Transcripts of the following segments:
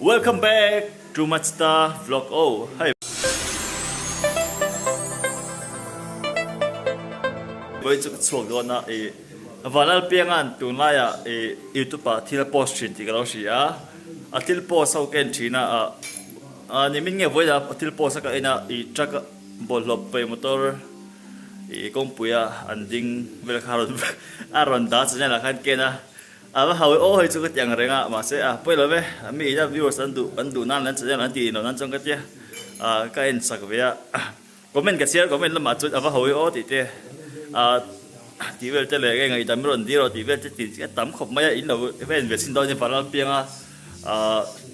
Welcome back to Mazda Vlog O. Hi. Với chút số đó na và nó biến ăn tụi này YouTube thì post trên thì cái đó gì thì post sau cái chuyện nhưng mình nghe với thì post cái na chắc bol lopไป motor công bùi anh ding về khai aron đã cho nên là khăn kia na và hầu ô hay chút cái tiếng reng mà sẽ bây giờ về mình đã viewers anh đủ nan anh cho nên anh đi nó anh trong cái gì cái anh sắc về comment cái share comment là mà chút và hầu ô thì thế thì về cái này cái ngày tầm rồi đi rồi thì về cái tầm không mấy in đâu về về xin đôi như phải là tiếng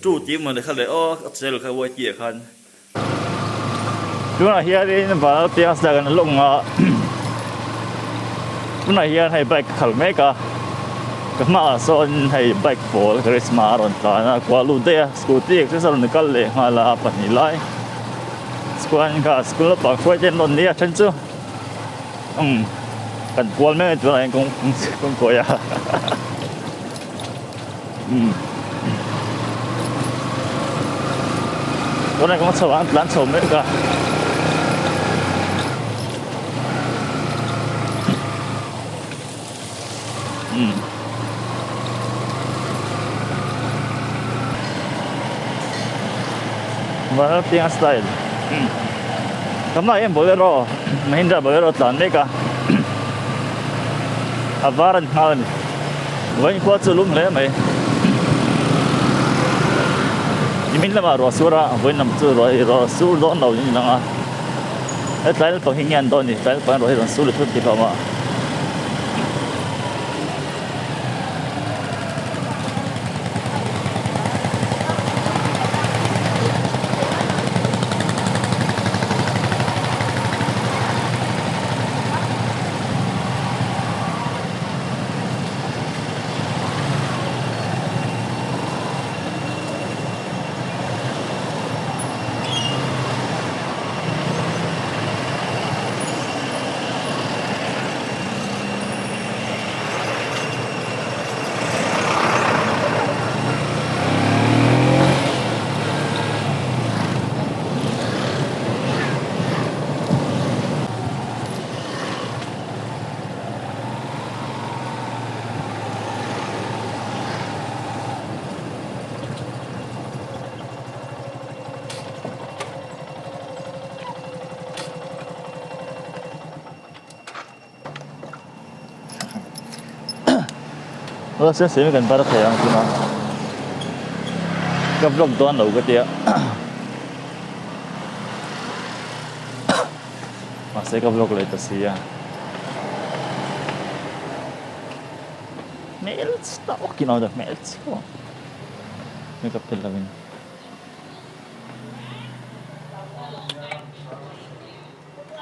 chủ team mình khai lại ô sẽ được khai vui chia khăn chúng là hiện đi vào tiếng sẽ gần lùng chúng là hiện hay bike khởi mấy cả cái mà son hay bike fall Christmas rồi ta qua luôn đây scooty cái sao nó cái lệ mà là bắt nhị lại school cả school bảo quay trên luôn đi chân chưa cần quan mấy chỗ này cũng coi chỗ này cũng sầu ăn lán sầu mấy cả và tiếng style cảm ơn em bolero Mahindra bolero tan mấy cả avaran hơn vẫn qua chú lúng lấy mày mình là mà Rosura vẫn nằm chú rồi Rosura đó đâu như nào cái trái phải hình ảnh đó nhỉ trái phải rồi Rosura chút thì mà sẽ xem gần bao nhiêu tiền mà gặp lông toàn đầu cái tiệt mà sẽ gặp lông lại tất nhiên Melts da auch genau der Melts mấy gặp tiền là mình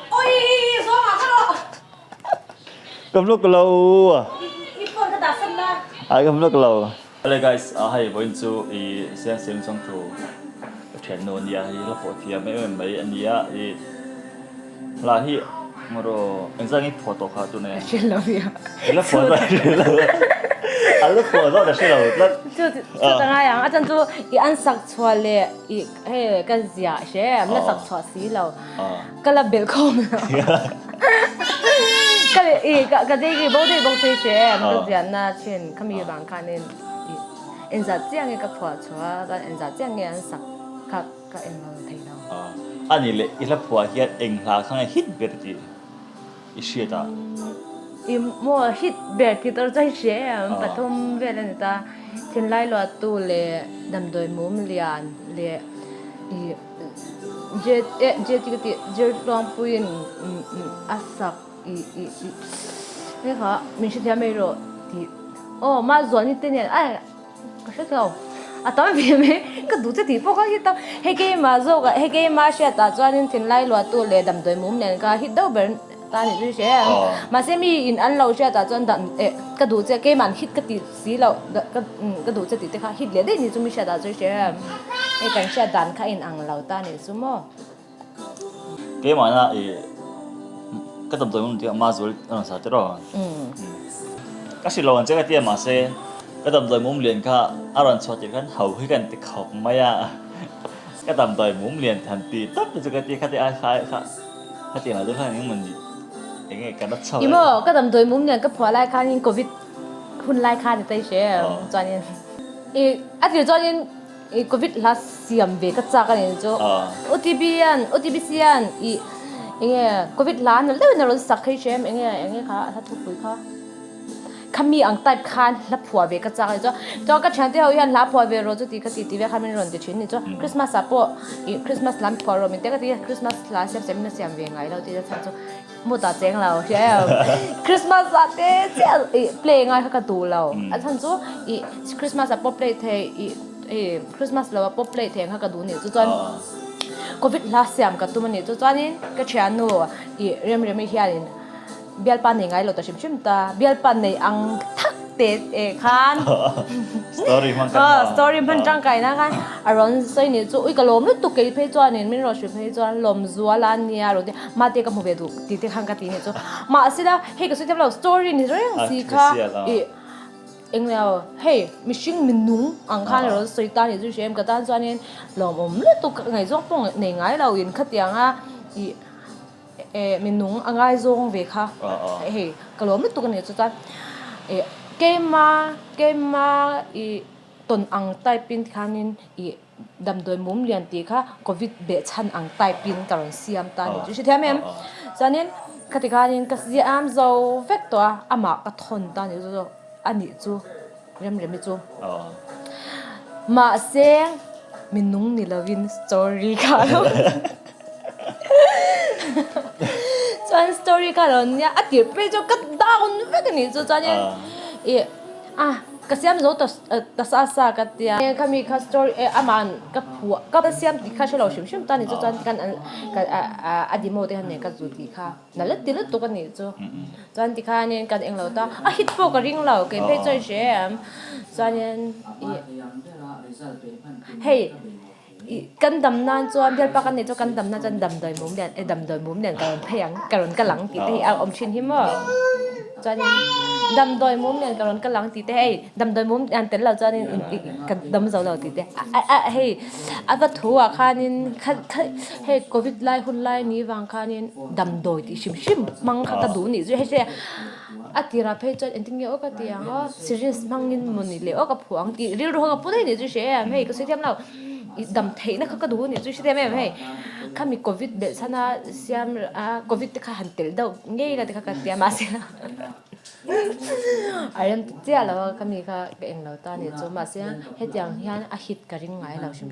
ôi sao mà cái đó gặp lúc lâu I come look low. Hello guys, hi, going to xem trong thủ channel nôn ya, là phổ thiệp mấy anh ya, là hi, mà rồi anh sang photo khá tụi này. xin lỗi ạ. Là photo là, là photo là xin lỗi là. Chú ta ngay anh chú i ăn sắc xóa lệ, i hay cái gì à, sẽ mình sắc xóa xí lâu, cái là bel không. cái gì bố đi bố xây sẽ mình cái gì na trên cái gì bằng cái nên anh giải tiếng cái phổ xóa cái anh giải tiếng cái anh sắc cái anh mà thấy đâu anh ấy là phổ hiện anh là khang hit biệt gì ý ta i mua hit biệt thì tôi thấy sẽ bắt thom về lên ta trên lại lo tu le đầm đôi mồm liền le je je long puin asak cái họ mình sẽ theo mấy rồi thì mà rồi như thế này ai có sẽ đâu tao biết mấy cái đủ thì bao cái tao hay cái mà rồi hay cái mà sẽ ta cho nên trên lại lo tu le đầm đôi mồm liền cái hit đâu bên ta thì sẽ mà sẽ mi in ăn lâu sẽ ta cho đầm cái đủ cái màn hit cái tí xí lâu cái đủ thì cái hit liền đấy thì chúng mình sẽ ta sẽ cái sẽ đàn cái in ăn lâu ta này số mò cái mà là cái tầm tuổi mình thì mà rồi sao thế rồi cái sự lâu anh cái tiền mà sẽ cái tầm đời muốn liền cả aron cho chỉ kan hầu khi kan tịch học mày à cái tầm đời muốn liền thành tì tất từ cái tì ai khai tiền là rất là những mình cái nghe cái đất sâu Imo cái tầm tuổi muốn nhận cái phá lại khai covid hun lại khai thì sẽ cho nên cho nên covid là xiêm về cái chắc cái này cho OTP nghe covid là nó lấy nó sắc cái xem nghe khá thú vị khá kami ang type khan la phua ve ka cha cho ka chante ho yan la phua ve ro chu ti ka ti ve khan min ron ti chin ni cho Christmas apo Christmas lam phua ro min te ka ti Christmas la sem na siam ve ngai lo ti cha cho mu ta cheng lo che Christmas ate che play ngai ka tu lo a chan chu Christmas apo play the Christmas lo apo play the ka du ni chu chon covid la siam ka tu mani chu chani ka chan no rem hialin bial pan nei ngai lo ta shim ta bial pan nei ang thak te khan story man tang kai na khan aron soi ni chu ui ka lom lu tu ke phe chuan nin min ro shu phe chuan lom zuwa lan nia ro de ma te ka mu ve du ti te khang ka ti ni chu ma asida he ka su te lo story ni ro si kha englaw hey mishing minung ang khan ro soi ta ni chu shem ka tan chuan nin lom lu tu ngai zok pong nei ngai lo in khatianga mình nung anh ai zong về kha cái lối mình tụi cái cho ta cái mà tuần anh tai pin khanin đầm đôi mũm liền tí kha covid bị chăn anh tai pin cả rồi siam ta này chứ thế em cho nên cái khanin cái gì am dâu vét toa ama cái thon ta này cho anh ấy chú rem chú mà xem mình nung ni loving story kha cho story ka ron ya ati pe jo ka down ve ni cho cha ni ka siam zo ta sa ka tia kami ka story aman ka pu ka siam ti kha shalo shim ta ni cho chan kan adimo te han ne ka zu ti kha na le ti le to ka ni cho chan ti kha ni kan eng lo ta hit po ka ring lo ke pe choi shem chan hey kan dam nan chuan bel pa kan ne cho kan dam na chan dam doi mum den ka pheyang karon ka lang ti te om chin hi mo chan dam doi mum den karon ka lang ti te hey dam doi mum an tel la chan kan dam zo lo ti te hey ava thua khanin hey covid lai hun lai ni wang khanin dam doi ti shim mang kha ka du ni ju he se atira phe chan enting ye o ka ti ang serious mangin muni le o ka phuang ti ril ro ka pu dei ni ju she hey ka se thiam lo đầm thấy nó có đủ nhiều chứ thế em hay khi mình covid bị sao na xem covid thì khá hẳn tiền đâu nghe là thì khá tiền mà xem em tiếc là khi mình khá cái anh lão ta này cho mà xem hết tiếng hiền hit cái riêng ngay là xem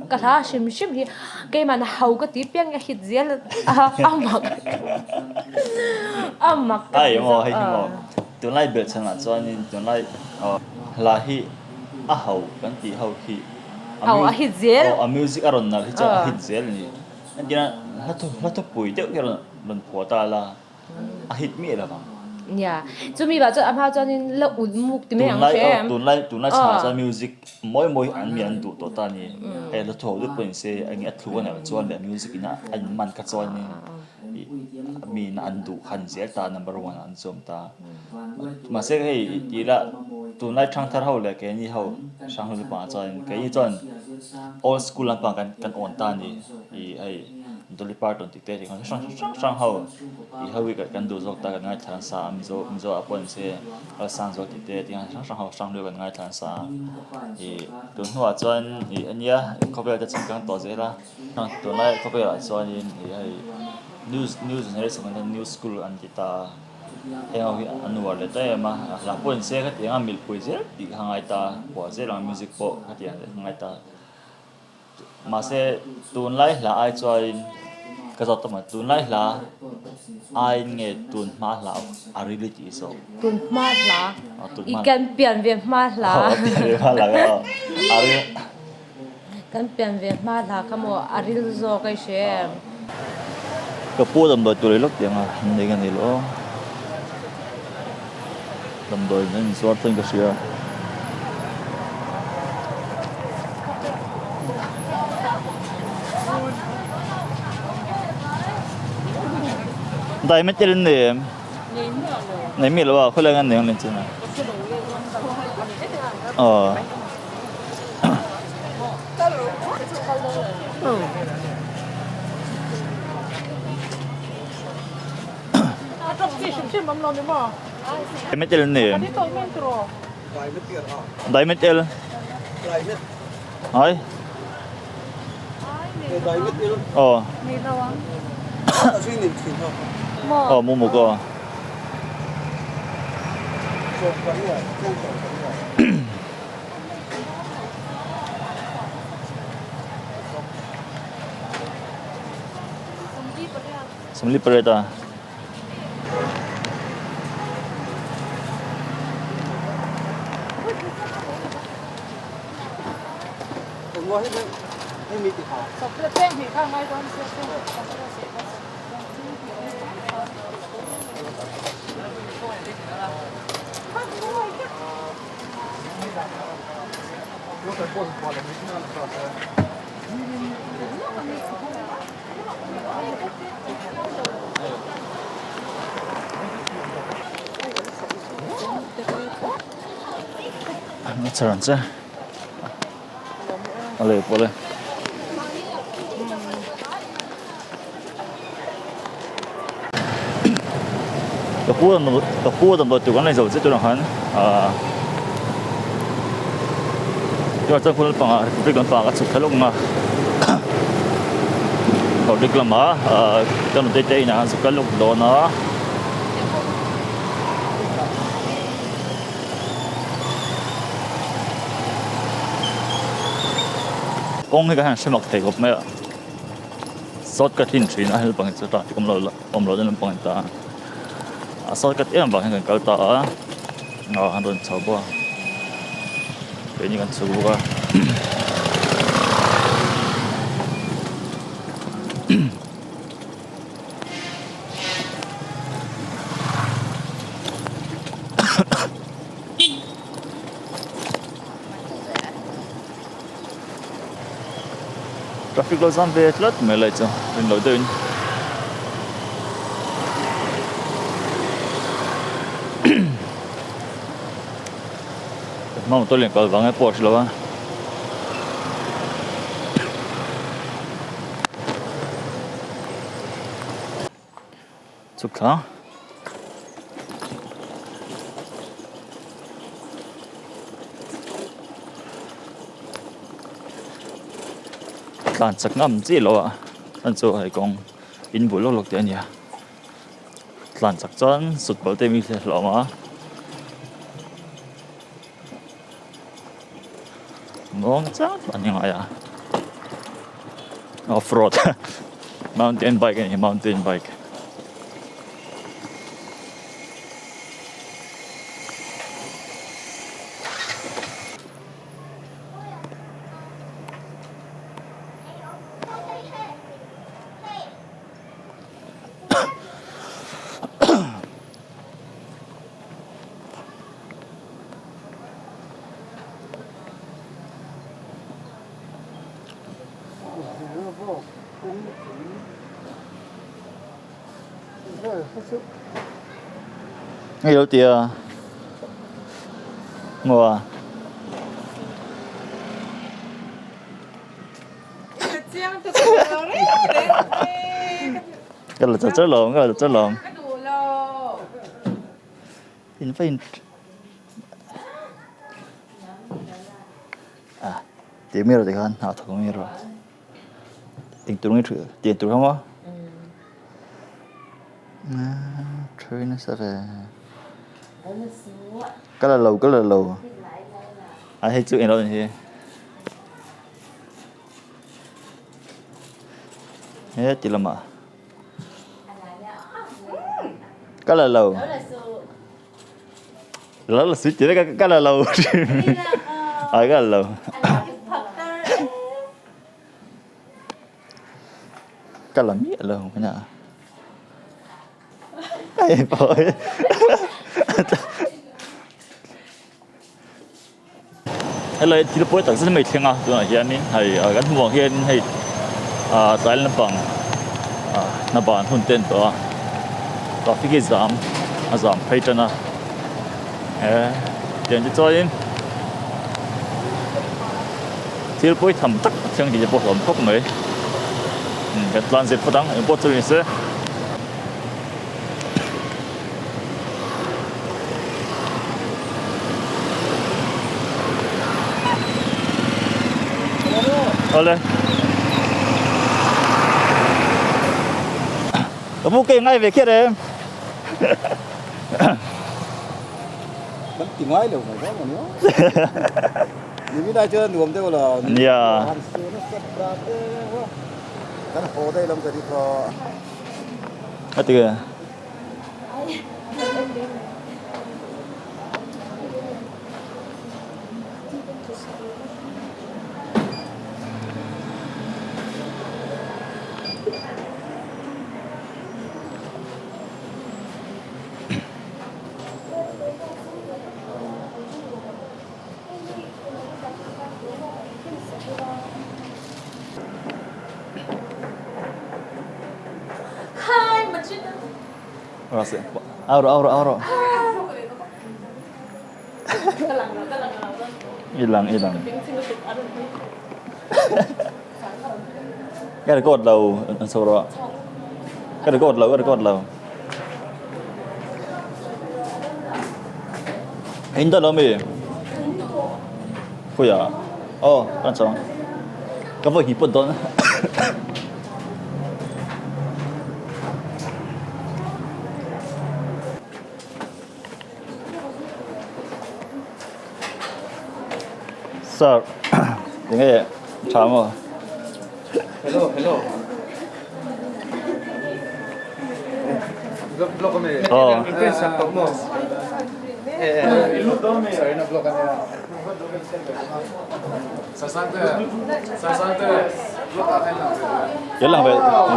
cái là xem thì cái mà hậu cái tiếp tiếng hit gì là âm mặc ai mà tương lai biết sao là cho nên tương lai là hi hậu cái gì hậu hi hit zel music aron na hicha hit zel ni andina lato pui te ke ron phota la hit mi la bang ya chumi ba cho amha cho nên la muk ti me ang she tun lai cha music moi an mi an du to ta ni e la tho du pen se angi athu na chuan le music ina an man ka chuan ni mi na an du khan zel ta number 1 an som ta ma se hei ti la tun lai thang thar ho le ke ni ho sang ho pa chuan ke ni chuan old school lang pa kan on ta ni ai dolly parton ti te kan sang ho I ho wi kan du zok ta kan ngai than sa mi zo apon se sang zo ti te ti sang ho sang lu kan ngai than sa tun hua chuan ania khopel ta chingkang to zela tun lai khopel chuan ai news ne so kan news school an ti ta eo hi anuar le ta ma la pon se kha ti mil pui zel ti hangai ta po zel ang music po kha ti hangai ta ma se tun lai la ai choi ka zot ma tun lai la ai nge tun ma la a really ti so tun ma la ikan pian ve ma la kan pian ve ma la kamo aril zo kai she ka pu dam doi tu le lok tiang a nei kan ni lo dam doi nên so thing ka sia dai met chen ne nei mi lo khol ngan ne ngan chen Metel ni. Dai metel. Ay. Oh. Oh, mua một個. Sumli pareta. Nó chứ. Oleh, boleh. Cái tầm tu cái này rồi tôi nói cho tôi phun bằng cái con bằng cái sụp luôn mà còn được làm á cho nó tê tê nè sụp luôn đó nó con cái hàng sinh vật thì gộp mấy sót cái thiên thủy nó hay bằng cái ta thì cũng lo nên bằng ta sót cái em bằng cái câu ta hàng đơn chào qua cái những con số qua traffic lo zam về lết mới lại cho đừng lỗi tên mong tôi liền có vắng cái Porsche luôn á chúc thắngการสักน้ำจีโร่นั่นจะให้กองอินบุลลูกเดียนี่การสักจานสุดเบลเตมีเสียหรอมามองจ้าอันยังไงoff-road mountain bikeนี่ mountain bike ngay đầu tiên ngồi cái là chất lượng cái là chất lượng in phải tiền mi rồi thì hơn họ thằng mi rồi tiền tụi nó thử tiền tụi không á chơi nó sẽ về cái là lầu ai thấy chữ này đâu thì hết chỉ làm à cái là lầu đó là suýt chỉ cái là lầu cái là lầu cái là mía lầu cái nào ai phải hay là chỉ là bối cảnh rất mấy thiên à tôi nói hiện nay hay gắn mùa hiện hay tại là bằng nó bằng hôn tên đó đó phía giảm phải chân à tiền cho em til poi tham tak chang di po hom khop mai cái transit padang important is Ole Kamu kaya ngay về kia đấy em vẫn chỉ ngoái được phải có mà nữa những cái chưa nuông thế là dạ cái hồ đây làm cái gì có hết chưa Rasa. Auro. Hilang. Cái cột đầu sâu đó. Cái cột đầu. Hình đó là gì? Khuya. Oh, kan xong. Cái vợ hiệp đó. Sir, những cái chào mà. hello blog kami sakto mo sorry na blog kami sasante blog kami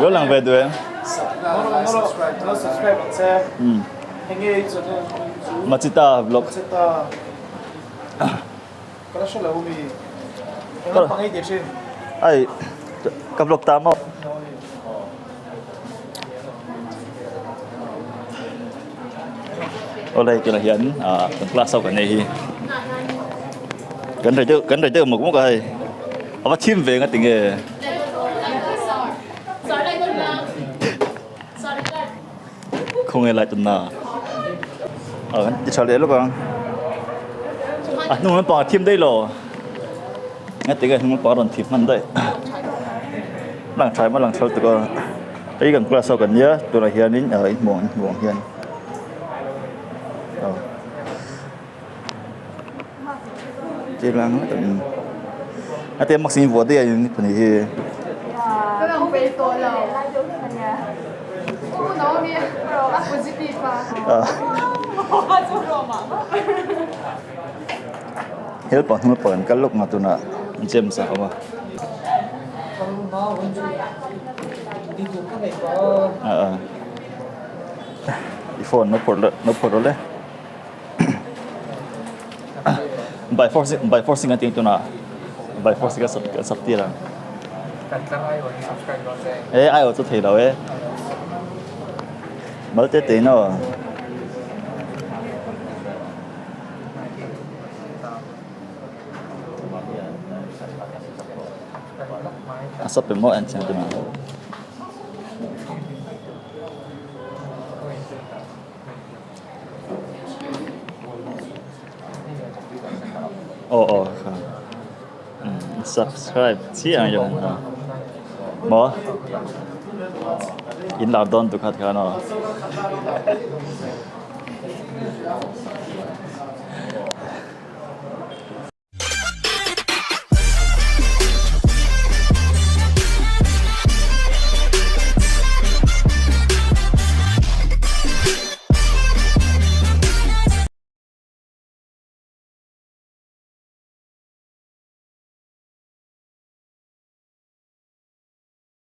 Nhớ làng về tụi em. subscribe saya henge Machita vlog. Kalau soal umi, yang pangai dia sih. Ai, cái vlog tám không? Ở đây là hiện phần class sau cái này gần rồi chứ một cái họ bắt chim về cái tình nghề không nghe lại tuần nào đi chơi đấy lúc con nó bỏ chim đây rồi ngay từ cái nó bỏ đòn thịtมันđây làng trái mà làng sau từ con đây gần class sau gần nhớ tôi là hiện đến ở muộn hiện chỉ là nó tiền maximum vô đây những cái này cái lòng về tôi là nó đi rồi positive help on nó pen cái lúc mà tụi nó gem sao mà phone nó phone rồi đấy by forcing anh tiếng tụi nó by forcing cái sắp tiền là ai ở chỗ thầy đâu ấy mới tới tiền nó sắp bị mất anh xem tụi nó subscribe chỉ anh rồi mà in là don tụ khát khá nó